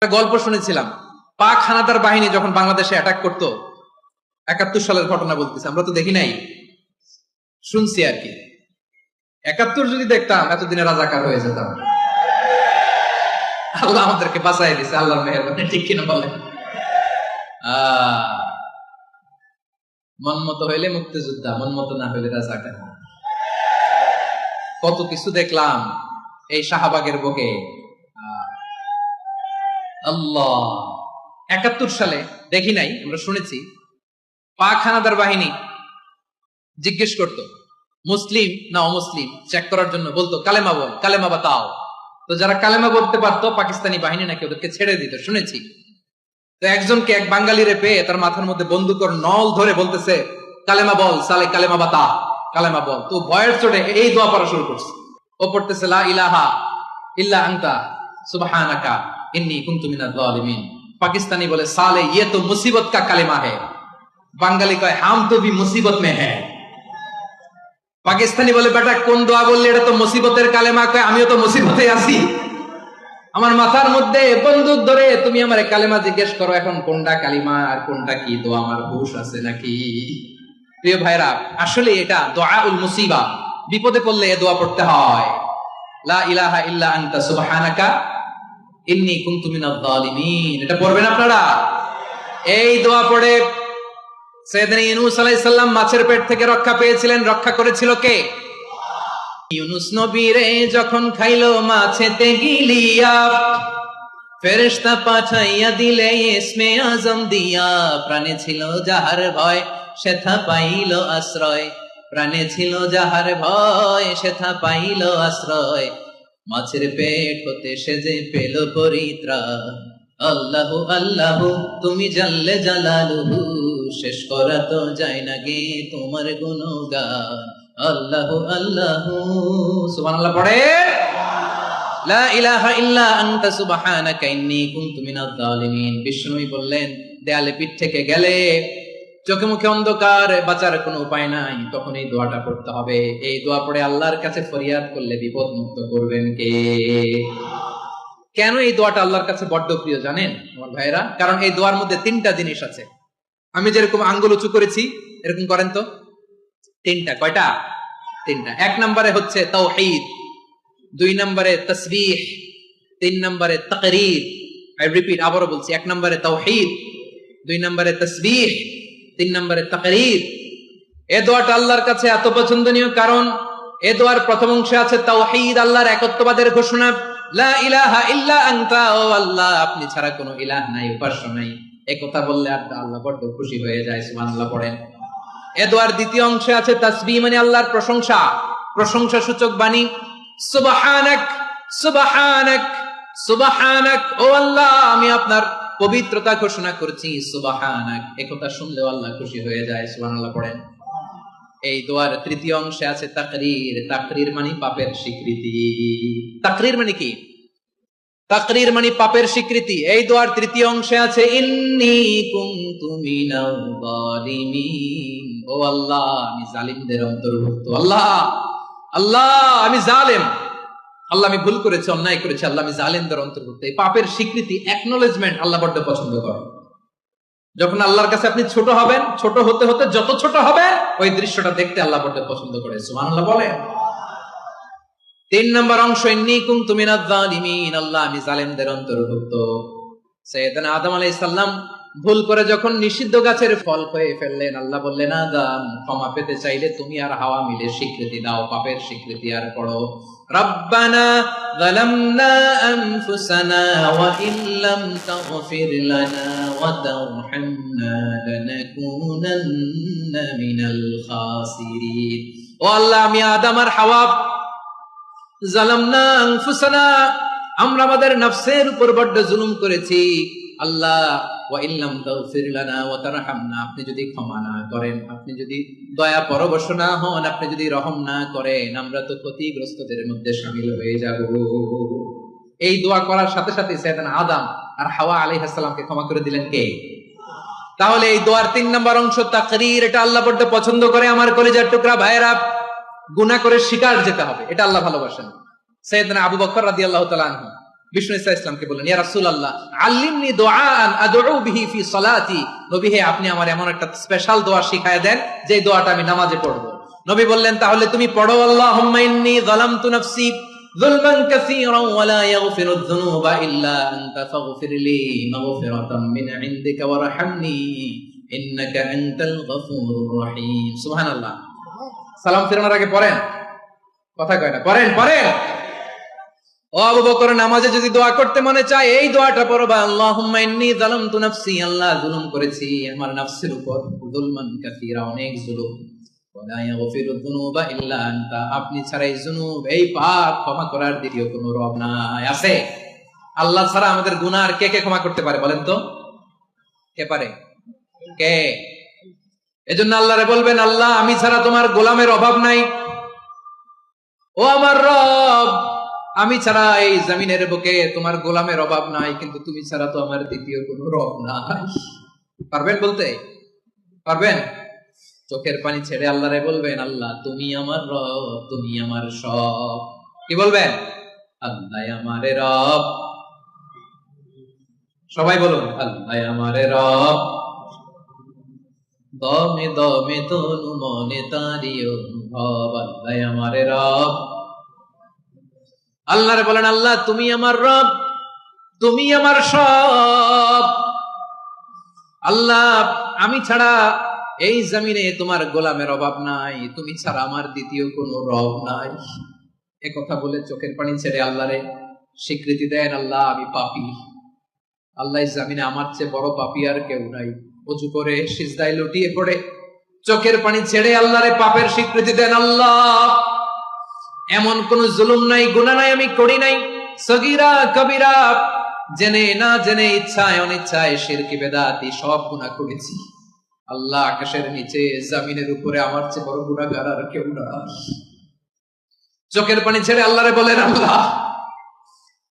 একটা গল্প শুনেছিলাম, পাক হানাদার বাহিনী যখন বাংলাদেশে অ্যাটাক করতো, 71 সালের ঘটনা বলতেছি, আমরা তো দেখি নাই, শুনছি আর কি। 71 যদি দেখতাম এতদিনে রাজাকার হয়ে যেতাম। আল্লাহ আমাদেরকে বাঁচাই দিছে, আল্লাহর মেহেরবানি, ঠিক কিনা বলেন? মন মতো হইলে মুক্তিযোদ্ধা, মন মতো না হইলে রাজাকার। কত কিছু দেখলাম এই শাহবাগের বুকে। আল্লাহ, 71 সালে দেখি নাই, আমরা শুনেছি পাক হানাদার বাহিনী জিজ্ঞেস করত মুসলিম না অমুসলিম চেক করার জন্য, বলতো কালেমা বল, কালেমা বাতাও। তো যারা কালেমা বলতে পারতো পাকিস্তানি বাহিনী নাকি ওদেরকে ছেড়ে দিত, শুনেছি। তো একজনকে, এক বাঙালিরে পেয়ে তার মাথার মধ্যে বন্দুকের নল ধরে বলতেছে কালেমা বল সালে, কালেমা বাতা, কালেমা বল। তো ভয়ের চড়ে এই দোয়া পড়া শুরু করছে। ও পড়তেছে লা ইলাহা ইল্লা আনতা সুবহানাকা ইন্নী কুনতু মিনাজ জালিমিন। পাকিস্তানি বলে সালে ये तो मुसीबत का कलेमा है। বাঙালি কয় হাম তো ভি মুসিবত মে হ্যায়। পাকিস্তানি বলে বেটা কোন দোয়া বললি, এটা তো মুসিবতের কালেমা। কয় আমিও তো মুসিবতে আছি, আমার মাথার মধ্যে বন্দুক ধরে তুমি আমার কালেমা জিজ্ঞেস করো, এখন কোনটা কালিমা আর কোনটা কি দোয়া, আমার হুঁশ আছে নাকি? প্রিয় ভাইরা, আসলে এটা দুআউল মুসিবা, বিপদে পড়লে এই দোয়া পড়তে হয়। লা ইলাহা ইল্লা আনতা সুবহানাকা ইন্নী কুনতু মিনাজ জালিমিন। এটা পড়বেন আপনারা। এই দোয়া পড়ে সাইয়েদনা ইউনূস আলাইহিস সালাম মাছের পেট থেকে রক্ষা পেয়েছিলেন। রক্ষা করেছিল কে? ইউনূস নবীরে যখন খাইলো মাছেতে গিলিয়া, ফেরেশতা পাঠাইয়া দিলে ইসমে আজম দিয়া। প্রাণে ছিল যাহার ভয় সেথা পাইল আশ্রয়, প্রাণে ছিল যাহার ভয় সেথা পাইল আশ্রয়। মাছের পেট হতে সে যে পেল পরিত্রাণ। আল্লাহু আল্লাহু তুমি জাল্লে জালালুহু, শেষ করা তো যায় না গে তোমার গুণগান। আল্লাহু আল্লাহু সুবহানাল্লাহ পড়ে। লা ইলাহা ইল্লা আনতা সুবহানাকা ইন্নী কুনতু মিনাজ জালিমিন। বিষ্ণুই বললেন দেয়ালে পিঠ থেকে গেলে, চোখে মুখে অন্ধকার, বাঁচার কোনো উপায় নাই, তখন এই দোয়াটা পড়তে হবে। এই দোয়া পড়ে আল্লাহর কাছে ফরিয়াদ করলে বিপদ মুক্ত করবেন কে? কেন এই দোয়াটা আল্লাহর কাছে বড্ড প্রিয় জানেন আমার ভাইরা? কারণ এই দোয়ার মধ্যে 3টা জিনিস আছে। আমি যেরকম আঙ্গুল উঁচু করেছি এরকম করেন তো। 3টা। কয়টা? 3টা। 1 নম্বরে হচ্ছে তাওহীদ, 2 নম্বরে তাসবিহ, 3 নম্বরে তাকরীর। আই রিপিট, আবারো বলছি, 1 নম্বরে তাওহীদ, 2 নম্বরে তাসবিহ, 3 নম্বরে তাকরীর। এই দোয়াটা আল্লাহর কাছে এত পছন্দনীয় কারণ এই দোয়ার প্রথম অংশে আছে তাওহীদ, আল্লাহর একত্ববাদের ঘোষণা। লা ইলাহা ইল্লা আনতা, ও আল্লাহ আপনি ছাড়া কোনো ইলাহ নাই, উপাস্য নাই। এই কথা বললে আল্লাহ বড় খুশি হয়ে যায়, সুবহানাল্লাহ পড়েন। এই দোয়ার দ্বিতীয় অংশে আছে তাসবিহ, মানে আল্লাহর প্রশংসা, প্রশংসা সূচক বাণী। সুবহানাক সুবহানাক সুবহানাক, ও আল্লাহ আমি আপনার পবিত্রতা ঘোষণা করছি, সুবহানাক। এই কথা শুনলেও আল্লাহ খুশি হয়ে যায়, সুবহানাল্লাহ পড়েন। এই দোয়ার তৃতীয় অংশে আছে তাকরীর। তাকরীর মানে পাপের স্বীকৃতি। তাকরীর মানে কি? তাকরীর মানে পাপের স্বীকৃতি। এই দোয়ার তৃতীয় অংশে আছে ইন্নী কুনতু মিনাজ জালিমিন, ও আল্লাহ আমি জালিমদের অন্তর্ভুক্ত। আল্লাহ আল্লাহ আমি জালেম, আল্লাহ আমি ভুল করেছি, অন্যায় করেছি, আল্লাহ আমি জালেমদের অন্তর্ভুক্ত। এই পাপের স্বীকৃতি, অ্যাকনলেজমেন্ট আল্লাহ বড্ড পছন্দ করেন। যখন আল্লাহর কাছে আপনি ছোট হবেন, ছোট হতে হতে যত ছোট হবেন ওই দৃশ্যটা দেখতে আল্লাহ বড্ড পছন্দ করে, সুবহানাল্লাহ বলেন। 3 নম্বর অংশ ইন্নী কুনতু মিনাজ জালিমিন, আল্লাহ আমি জালেমদের অন্তর্ভুক্ত। সাইয়েদনা আদম আলাইহিস সালাম ভুল করে যখন নিষিদ্ধ গাছের ফল খেয়ে ফেললেন, আল্লাহ বললেন আদম ক্ষমা পেতে চাইলে তুমি আর হাওয়া মিলে স্বীকৃতি দাও, পাপের স্বীকৃতি আর পড়ো রব্বানা যালামনা আনফুসানা ওয়া ইল্লাম তাগফির লানা ওয়া তারহামনা লানাকুনান্না মিনাল খাসিরিন। ও আল্লাহ আমি আদম আর হাওয়া যালামনা আনফুসানা, আমরা আমাদের নফসের উপর বড্ড জুলুম করেছি। আল্লাহ ওয়া ইল্লাম তাগফির লানা ওয়া তারহামনা, আপনি যদি ক্ষমা না করেন, আপনি যদি দয়া পরবশ না হন, আপনি যদি রহম না করেন, আমরা তো ক্ষতিগ্রস্তদের মধ্যে শামিল হয়ে যাব। এই দোয়া করার সাথে সাথে সাইয়েদনা আদম আর হাওয়া আলাইহিস সালামকে ক্ষমা করে দিলেন কে? তাহলে এই দোয়ার 3 নম্বর অংশ তাকরীর, এটা আল্লাহ বড্ড পছন্দ করে। আমার কলিজার টুকরা ভাইয়েরা, গুনাহ করে শিকার যেতে হবে, এটা আল্লাহ ভালোবাসেন। সাইয়েদনা আবু বকর রাদিয়াল্লাহু তাআলা আনহু বিষ্ণু ইসা ইসলামকে বললেন, ইয়া রাসূলুল্লাহ আল্লিমনি দুআআন আদউ বিহি ফি সালাতি, নবী হে আপনি আমার এমন একটা স্পেশাল দোয়া শিখায় দেন যে দোয়াটা আমি নামাজে পড়ব। নবী বললেন, তাহলে তুমি পড়ো, আল্লাহুম্মা ইন্নী যালামতু নাফসি যুলমান কাসীরান ওয়া লা ইয়াগফিরুয যুনুবা ইল্লা আনতা ফাগফিরলি মাগফিরাতাম মিন ইনদিকা ওয়ারহামনি ইন্নাকা আনতাল গফুরুর রহিম। সুবহানাল্লাহ। সালাম ফিরানোর আগে পড়েন, কথা কয় না, পড়েন পড়েন। ও আবু বকর, নামাজে যদি দোয়া করতে মনে চায় এই দোয়াটা পড়বা, আল্লাহুম্মা ইন্নী যালামতু নাফসি, আল্লাহ জুলুম করেছি আমার নফসের উপর, যুলমান কাসীরা, অনেক জুলুম, ওয়া লা ইয়াগফিরুয যুনুবা ইল্লা আনতা, আপনি ছাড়া এই যুনুব, এই পাপ ক্ষমা করার দ্বিতীয় কোনো রব নাই। আছে? আল্লাহ ছাড়া আমাদের গুনাহ আর কে কে ক্ষমা করতে পারে বলেন তো? কে পারে? কে? এজন্য আল্লাহরে বলবেন, আল্লাহ আমি ছাড়া তোমার গোলামের অভাব নাই, ও আমার রব আমি ছাড়া এই জমিনের বুকে তোমার গোলামের অভাব নাই, কিন্তু তুমি ছাড়া তো আমার দ্বিতীয় কোনো রব নাই। পারবেন বলতে? পারবেন? চোখের পানি ছেড়ে আল্লাহরে বলবেন, আল্লাহ তুমি আমার রব, তুমি আমার সব। কি বলবেন? আল্লাহ আমারে রব। সবাই বলুন, আল্লাহ আমারে রব, দমে দমে তনু মনে তারি অনুভব, আল্লাহ আমারে রব। আল্লাহরে বলেন, আল্লাহ তুমি আমার রব, তুমি আমার সব। আল্লাহ আমি ছাড়া এই জমিনে তোমার গোলামের অভাব নাই, তুমি ছাড়া আমার দ্বিতীয় কোনো রব নাই। এ কথা বলে চোখের পানি ছেড়ে আল্লাহরে স্বীকৃতি দেন, আল্লাহ আমি পাপী, আল্লাহ এই জমিনে আমার চেয়ে বড় পাপী আর কেউ নাই। ওযু করে সিজদায় লুটিয়ে পড়ে চোখের পানি ছেড়ে আল্লাহরে পাপের স্বীকৃতি দেন, আল্লাহ এমন কোন জুলুম নাই, গুনাহ নাই আমি করি নাই, সগীরা কবিরা, জেনে না জেনে, ইচ্ছায় অনিচ্ছায়, শিরকি বেদাতি, সব গুনাহ করেছি। আল্লাহ আকাশের নিচে জমিনের উপরে আমার চেয়ে বড় গুনাহগার আর কেউ নাই। চোখের পানি ছেড়ে আল্লাহরে বলেন, আল্লাহ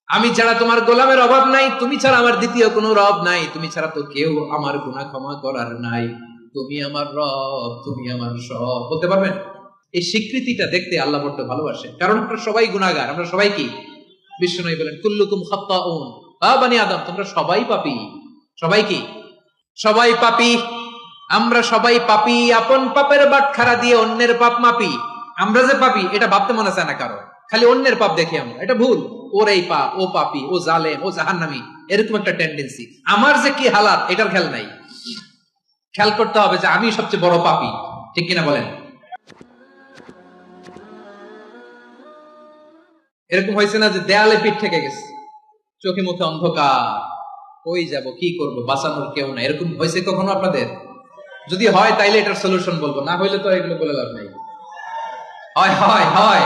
আমি ছাড়া তোমার গোলামের অভাব নাই, তুমি ছাড়া আমার দ্বিতীয় কোনো রব নাই, তুমি ছাড়া তো কেউ আমার গুনাহ ক্ষমা করার নাই, তুমি আমার রব, তুমি আমার সব। বলতে পারবেন? এই স্বীকৃতিটা দেখতে আল্লাহ বড্ড ভালোবাসে, কারণ আমরা সবাই গুনাহগার। আমরা সবাই কি? বিষ্ণু বলেন, কুল্লুকুম খাত্তাউন, বানি আদম তোমরা সবাই পাপী। সবাই কি? সবাই পাপী। আমরা সবাই পাপী, আপন পাপের বাটখারা দিয়ে অন্যের পাপ মাপি। আমরা যে পাপী এটা ভাবতে মনে চায় না কারো, খালি অন্যের পাপ দেখি আমরা, এটা ভুল। ওর এই পাপ, ও পাপী, ও জালেম, ও জাহান্নামী, এরকম একটা টেন্ডেন্সি। আমার যে কি হালাত এটার খেয়াল নাই। খেয়াল করতে হবে যে আমি সবচেয়ে বড় পাপী, ঠিক কিনা বলেন? এরকম হয়েছে না যে দেয়ালে পিঠ থেকে গেছে, চোখে মুখে অন্ধকার, কই যাব, কি করব, বাঁচানোর কেউ না, এরকম হয়েছে কখনো আপনাদের? যদি হয় তাইলে এটার সলিউশন বলবো, না হইলে তো এগুলো বলে লাভ নাই। হয় হয় হয়।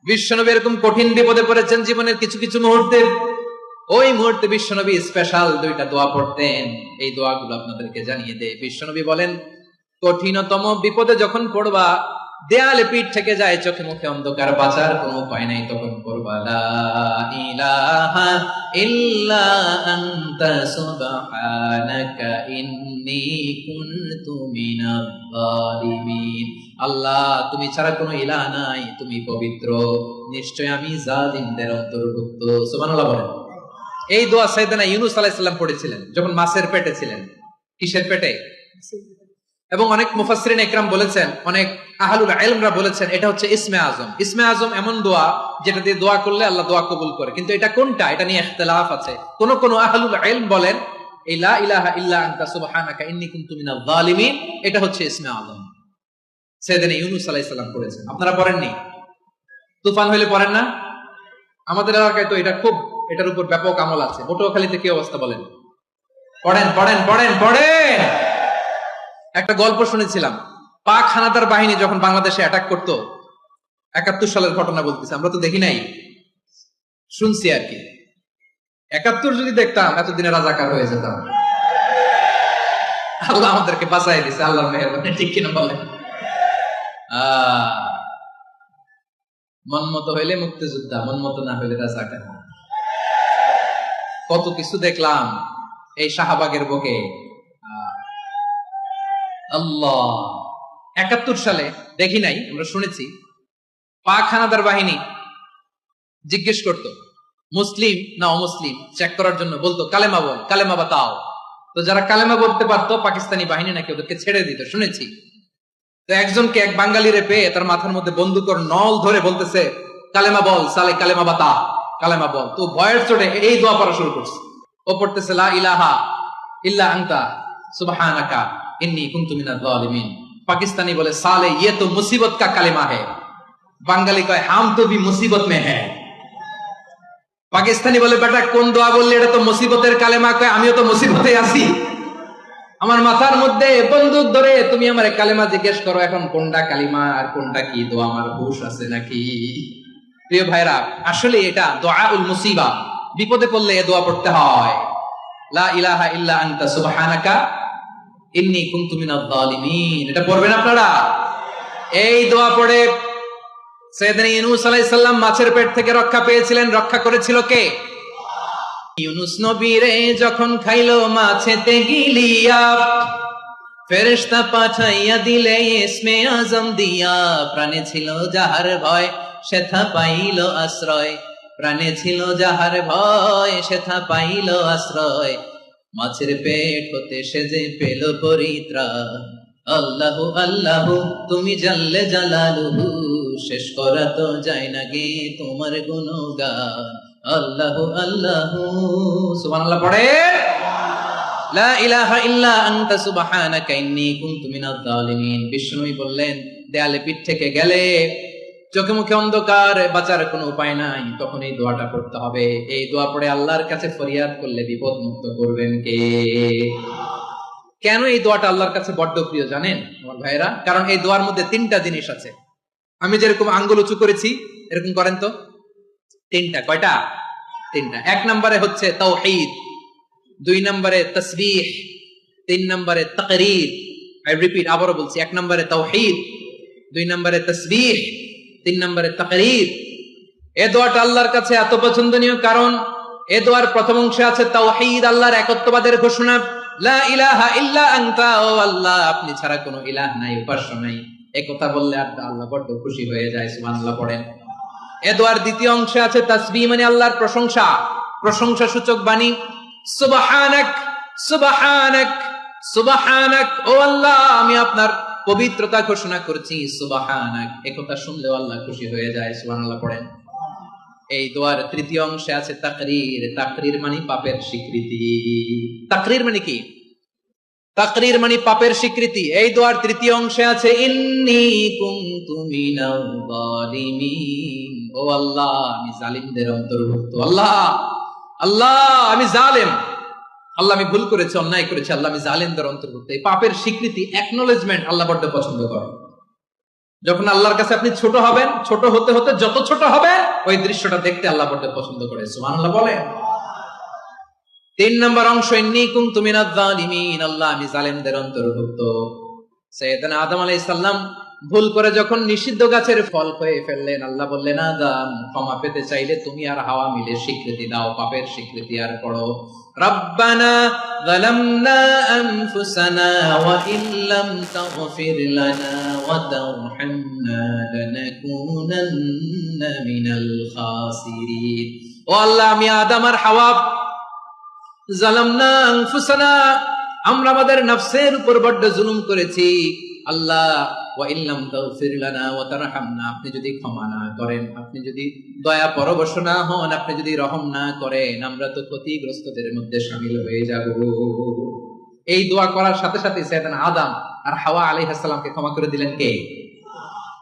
বিশ্বনবী এরকম কঠিন বিপদে পড়েছেন জীবনের কিছু কিছু মুহূর্তে। ওই মুহূর্তে বিশ্বনবী স্পেশাল দুইটা দোয়া পড়তেন, এই দোয়াগুলো আপনাদেরকে জানিয়ে দেয়। বিশ্বনবী বলেন, কঠিনতম বিপদে যখন পড়বা, দেয়ালে পিঠ থেকে যায়, চোখে মুখে অন্ধকার, বাঁচার কোনো উপায় নাই, তখন পড়বা লা ইলাহা ইল্লা আনতা সুবহানাকা ইন্নী কুনতু মিনাজ জালিমিন। আল্লাহ তুমি ছাড়া কোনো ইলাহ নাই, তুমি পবিত্র, নিশ্চয় আমি জালিমদের অন্তর্ভুক্ত। সুবহানাল্লাহ বলেন। এই দোয়া সাইয়েদনা ইউনূস আলাইহিস সালাম পড়েছিলেন যখন মাছের পেটে ছিলেন। কিসের পেটে? এবং অনেক মুফাসসিরিন ইকরাম বলেছেন, অনেক আহলুল ইলমরা বলেছেন এটা হচ্ছে ইসমে আজম। ইসমে আজম এমন দোয়া যেটা দিয়ে দোয়া করলে আল্লাহ দোয়া কবুল করে, কিন্তু এটা কোনটা এটা নিয়ে ইখতিলাফ আছে। কোন কোন আহলুল ইলম বলেন এই লা ইলাহা ইল্লা আনতা সুবহানাকা ইন্নী কুনতু মিনাজ জালিমিন এটা হচ্ছে ইসমে আজম। সাইয়েদনা ইউনূস আলাইহিস সালাম পড়েছেন, আপনারা পড়েননি? তুফান হইলে পড়েন না? আমাদের এলাকায় তো এটা খুব, এটার উপর ব্যাপক আমল আছে। পটুয়াখালীতে কি অবস্থা বলেন? পড়েন পড়েন পড়েন পড়েন। একটা গল্প শুনেছিলাম, পাক হানাদার বাহিনী যখন বাংলাদেশে অ্যাটাক করতো, ৭১ সালের ঘটনা বলতেছে, আমরা তো দেখি নাই, শুনছি আর কি। ৭১ যদি দেখতাম এতদিনে রাজাকার হয়ে যেতাম। আল্লাহ আমাদেরকে বাঁচাই দিছে, আল্লাহর মেহেরবানি, ঠিক কিনা বলেন? মন মতো হইলে মুক্তিযোদ্ধা, মন মতো না হইলে রাজাকার। কত কিছু দেখলাম এই শাহবাগের বুকে। আল্লাহ ৭১ সালে দেখি নাই, আমরা শুনেছি পাক হানাদার বাহিনী জিজ্ঞেস করতো মুসলিম না অমুসলিম চেক করার জন্য বলতো কালেমা বল, কালেমা বাতাও। তো যারা কালেমা বলতে পারতো পাকিস্তানি বাহিনী নাকি ওদেরকে ছেড়ে দিত, শুনেছি। তো একজনকে এক বাঙালিরে পেয়ে তার মাথার মধ্যে বন্দুকর নল ধরে বলতেছে কালেমা বল সালে, কালেমা বাতা, কালেমা বল। তো ভয়ের চোটে এই দোয়া পড়া শুরু করছে। ও পড়তেছে লা ইলাহা ইল্লা আনতা সুবহানাকা ইন্নী কুনতু মিনাজ জালিমিন। পাকিস্তানি বলে সালে ইয়ে তো মুসিবত কা কালেমা है। বাঙালি কয় হাম তো ভি মুসিবত মে है। পাকিস্তানি বলে বেটা কোন দোয়া বললে, এটা তো মুসিবতের কালেমা। কয় আমিও তো মুসিবতে আছি, আমার মাথার মধ্যে বন্দুক ধরে তুমি আমার কালেমা জিজ্ঞেস করো এখন কোনটা কালিমা আর কোনটা কি দোয়া, আমার হুশ আছে নাকি? প্রিয় ভাইরা, আসলে এটা দুআউল মুসিবা, বিপদে পড়লে এই দোয়া পড়তে হয়। লা ইলাহা ইল্লা আনতা সুবহানাকা ইন্নী কুনতু মিনাজ জালিমিন। এটা পড়বেন আপনারা। এই দোয়া পড়ে সাইয়েদনা ইউনূস আলাইহিস সালাম মাছের পেট থেকে রক্ষা পেয়েছিলেন। রক্ষা করেছিল কে? ইউনূস নবীরে যখন খাইলো মাছেতে গিলিয়া, ফেরেশতা পাঠাইয়া দিলে ইসমে আজম দিয়া। প্রাণে ছিল যাহার ভয় সেথা পাইল আশ্রয়, প্রাণে ছিল যাহার ভয় সেথা পাইল আশ্রয়। মাছের পেট হতে সে যে পেল পরিত্রাণ। আল্লাহু আল্লাহু তুমি জাল্লে জালালুহু, শেষ করা তো যায় না গে তোমার গুণগান। আল্লাহু আল্লাহু সুবহানাল্লাহ পড়ে। লা ইলাহা ইল্লা আনতা সুবহানাকা ইন্নী কুনতু মিনাজ জালিমিন। বিষ্ণুই বললেন দেয়ালে পিঠ থেকে গেলে, চোখে মুখে অন্ধকার, বাঁচার কোনো উপায় নাই, তখন এই দোয়াটা পড়তে হবে। এই দোয়া পড়ে আল্লাহর কাছে ফরিয়াদ করলে বিপদ মুক্ত করবেন কে? কেন এই দোয়াটা আল্লাহর কাছে বড্ড প্রিয় জানেন আমার ভাইরা? কারণ এই দোয়ার মধ্যে তিনটা জিনিস আছে। আমি যেরকম আঙ্গুল উঁচু করেছি এরকম করেন তো। তিনটা। কয়টা? তিনটা। এক নম্বরে হচ্ছে তাওহীদ, দুই নম্বরে তাসবিহ, তিন নম্বরে তাকরীর। আই রিপিট, আবারও বলছি, এক নম্বরে তাওহীদ, দুই নম্বরে তাসবিহ, তিন নম্বরে তাকরীর। এই দোয়াটা আল্লাহর কাছে এত পছন্দনীয় কারণ এই দোয়ার প্রথম অংশে আছে তাওহীদ, আল্লাহর একত্ববাদের ঘোষণা। লা ইলাহা ইল্লা আনতা, ও আল্লাহ আপনি ছাড়া কোনো ইলাহ নাই, উপাস্য নাই। এই কথা বললে আল্লাহ বড় খুশি হয়ে যায়। সুবহানাল্লাহ পড়েন। এই দোয়ার দ্বিতীয় অংশে আছে তাসবিহ, মানে আল্লাহর প্রশংসা, প্রশংসা সূচক বাণী। সুবহানাক সুবহানাক সুবহানাক, ও আল্লাহ আমি আপনার পবিত্রতা ঘোষণা করছি। সুবহানাক, এই কথা শুনলেও আল্লাহ খুশি হয়ে যায়। সুবহানাল্লাহ পড়েন। এই দোয়ার তৃতীয় অংশে আছে তাকরীর। তাকরীর মানে পাপের স্বীকৃতি। তাকরীর মানে কি? তাকরীর মানে পাপের স্বীকৃতি। এই দোয়ার তৃতীয় অংশে আছে ইন্নী কুনতু মিনাল জালিমিন, ও আল্লাহ আমি জালিমদের অন্তর্ভুক্ত। আল্লাহ আল্লাহ আমি জালেম, আল্লাহ আমি ভুল করেছি, অন্যায় করেছি, আল্লাহ আমি জালিমদের অন্তর্ভুক্ত। এই পাপের স্বীকৃতি, অ্যাকনলেজমেন্ট আল্লাহ বড় পছন্দ করেন। যখন আল্লাহর কাছে আপনি ছোট হবেন, ছোট হতে হতে যত ছোট হবে ওই দৃশ্যটা দেখতে আল্লাহ বড় পছন্দ করে। সুবহানাল্লাহ বলেন। তিন নম্বর অংশ ইন্নী কুনতু মিনাজ জালিমিন, আল্লাহ আমি জালেমদের অন্তর্ভুক্ত। সাইয়েদনা আদম আলাইহিস সালাম ভুল করে যখন নিষিদ্ধ গাছের ফল খেয়ে ফেললেন, আল্লাহ বললেন আদম ক্ষমা পেতে চাইলে তুমি আর হাওয়া মিলে স্বীকৃতি দাও, পাপের স্বীকৃতি আর পড়ো। রব্বানা যালামনা আনফুসানা ওয়া ইল্লাম তাগফির লানা ওয়া তারহামনা লানাকুনান্না মিনাল খাসিরিন। ও আল্লাহ আমি আদম আর হাওয়া যালামনা আনফুসানা, আমরা আমাদের নফসের উপর বড় জুলুম করেছি। আল্লাহ ওয়া ইল্লাম তাগফির লানা ওয়া তারহামনা, আপনি যদি ক্ষমা না করেন, আপনি যদি দয়া পরবশ না হন, আপনি যদি রহম না করেন, আমরা তো ক্ষতিগ্রস্তদের মধ্যে শামিল হয়ে যাব। এই দোয়া করার সাথে সাথে সাইয়েদনা আদম আর হাওয়া আলাইহিস সালামকে ক্ষমা করে দিলেন কে?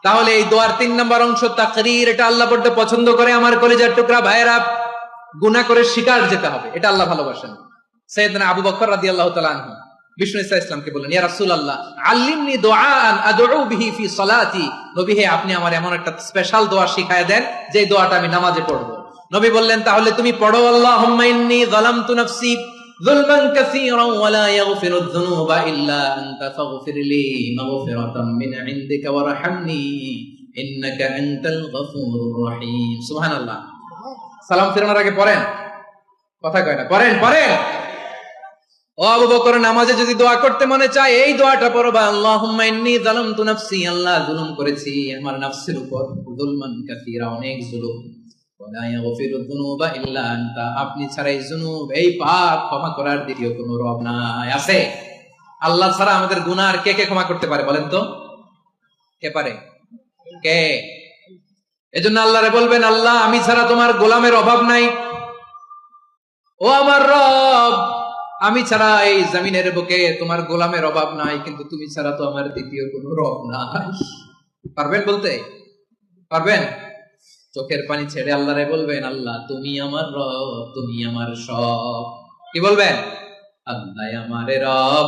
তাহলে এই দোয়ার তিন নম্বর অংশ তাকরীর, এটা আল্লাহ বড় পছন্দ করে। আমার কলিজার টুকরা ভাইয়েরা, গুনাহ করে শিকার যেতে হবে, এটা আল্লাহ ভালোবাসেন। সাইয়েদনা আবু বকর রাদিয়াল্লাহু তাআলা আনহু বিষ্ণু ইসলামকে বললেন, ইয়া রাসূলুল্লাহ আল্লিমনি দুআআন আদউ বিহি ফি সালাতি, নবী হে আপনি আমার এমন একটা স্পেশাল দোয়া শিখায় দেন যে দোয়াটা আমি নামাজে পড়ব। নবী বললেন তাহলে তুমি পড়ো আল্লাহুম্মা ইন্নী যালামতু নাফসি যুলমান কাসীরান ওয়া লা ইয়াগফিরুয যুনুবা ইল্লা আনতা ফাগফিরলি মাগফিরাতাম মিন ইনদিকা ওয়ারহামনি ইন্নাকা আনতাল গফুরুর রহিম। সুবহানাল্লাহ। সালাম ফিরানোর আগে পড়েন, কথা কয় না, পড়েন পড়েন। ও আবু বকর, নামাজে যদি দোয়া করতে মনে চায় এই দোয়াটা পড়বা, আল্লাহুম্মা ইন্নী যালামতু নাফসি, আল্লাহ জুলুম করেছি আমার নফসের উপর, যুলমান কাসীরা অনেক জুলুম, আপনি ছাড়া এই যুনুব, এই পাপ ক্ষমা করার দ্বিতীয় কোন রব নাই। আছে? আল্লাহ ছাড়া আমাদের গুনাহ আর কে কে ক্ষমা করতে পারে বলেন তো? কে পারে? কে? এজন্য আল্লাহরে বলবেন, আল্লাহ আমি ছাড়া তোমার গোলামের অভাব নাই। ও আমার রব, আমি ছাড়া এই জমিনের বুকে তোমার গোলামের অভাব নাই, কিন্তু তুমি ছাড়া তো আমার দ্বিতীয় কোন রব নাই। পারবেন বলতে? পারবেন? চোখের পানি ছেড়ে আল্লাহরে বলবেন, আল্লাহ তুমি আমার রব, তুমি আমার সব। কি বলবেন? আল্লাহ আমারে রব।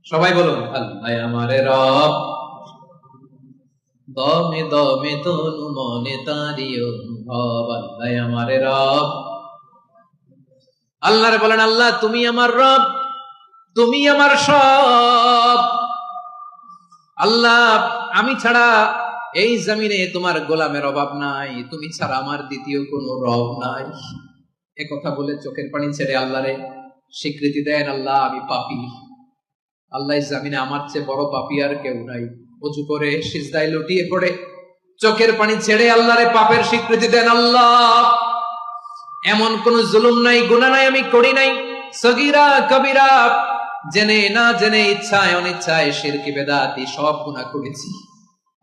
সবাই বলুন, আল্লাহ আমারে রব, দমে দমে তনু মনে তারি অনুভব। আল্লাহ আমারে রব। আল্লাহরে বলেন, আল্লাহ তুমি আমার রব, তুমি আমার সব। আল্লাহ আমি ছাড়া এই জমিনে তোমার গোলামের অভাব নাই, তুমি ছাড়া আমার দ্বিতীয় কোনো রব নাই। এ কথা বলে চোখের পানি ছেড়ে আল্লাহরে স্বীকৃতি দেন, আল্লাহ আমি পাপী। আল্লাহ জামিনে আমার চেয়ে বড় পাপী আর কেউ নাই। ওযু করে সিজদায় লুটিয়ে পড়ে চোখের পানি ছেড়ে আল্লাহরে পাপের স্বীকৃতি দেন, আল্লাহ এমন কোন জুলুম নাই, গুনাহ নাই আমি করি নাই, সগীরা কবিরা, জেনে না জেনে, ইচ্ছায় অনিচ্ছায়, শিরকি বেদাতি সব গুনাহ করেছি।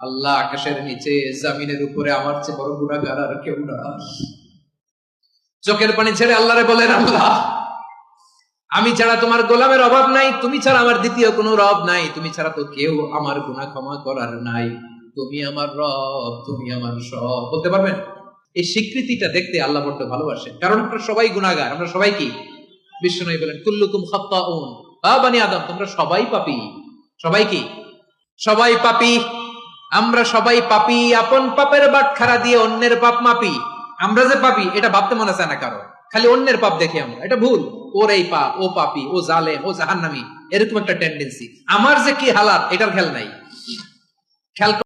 আল্লাহ আকাশের নিচে জমিনের উপরে আমার চেয়ে বড় গুনাহগার আর কেউ নাই। চোখের পানি ছেড়ে আল্লাহরে বলেন, আল্লাহ আমি ছাড়া তোমার গোলামের অভাব নাই, তুমি ছাড়া আমার দ্বিতীয় কোনো রব নাই, তুমি ছাড়া তো কেউ আমার গুনাহ ক্ষমা করার নাই, তুমি আমার রব, তুমি আমার সব। বলতে পারবেন? এই স্বীকৃতিটা দেখতে আল্লাহ বড় ভালোবাসেন, কারণ আমরা সবাই গুনাহগার। আমরা সবাই কি? বিশ্বনবী বলেন, কুল্লুকুম খাত্তাউন, বানি আদম তোমরা সবাই পাপী। সবাই কি? সবাই পাপী। আমরা সবাই পাপী। আপন পাপের বাটখারা দিয়ে অন্যের পাপ মাপি। আমরা যে পাপী এটা ভাবতে মনে চায় না কারো, খালি অন্যের পাপ দেখি আমরা। এটা ভুল। ওর এই পাপ, ও পাপী, ও জালেম, ও জাহান্নামী, এরকম একটা টেন্ডেন্সি। আমার যে কি হালাত এটার খেয়াল নাই। খেয়াল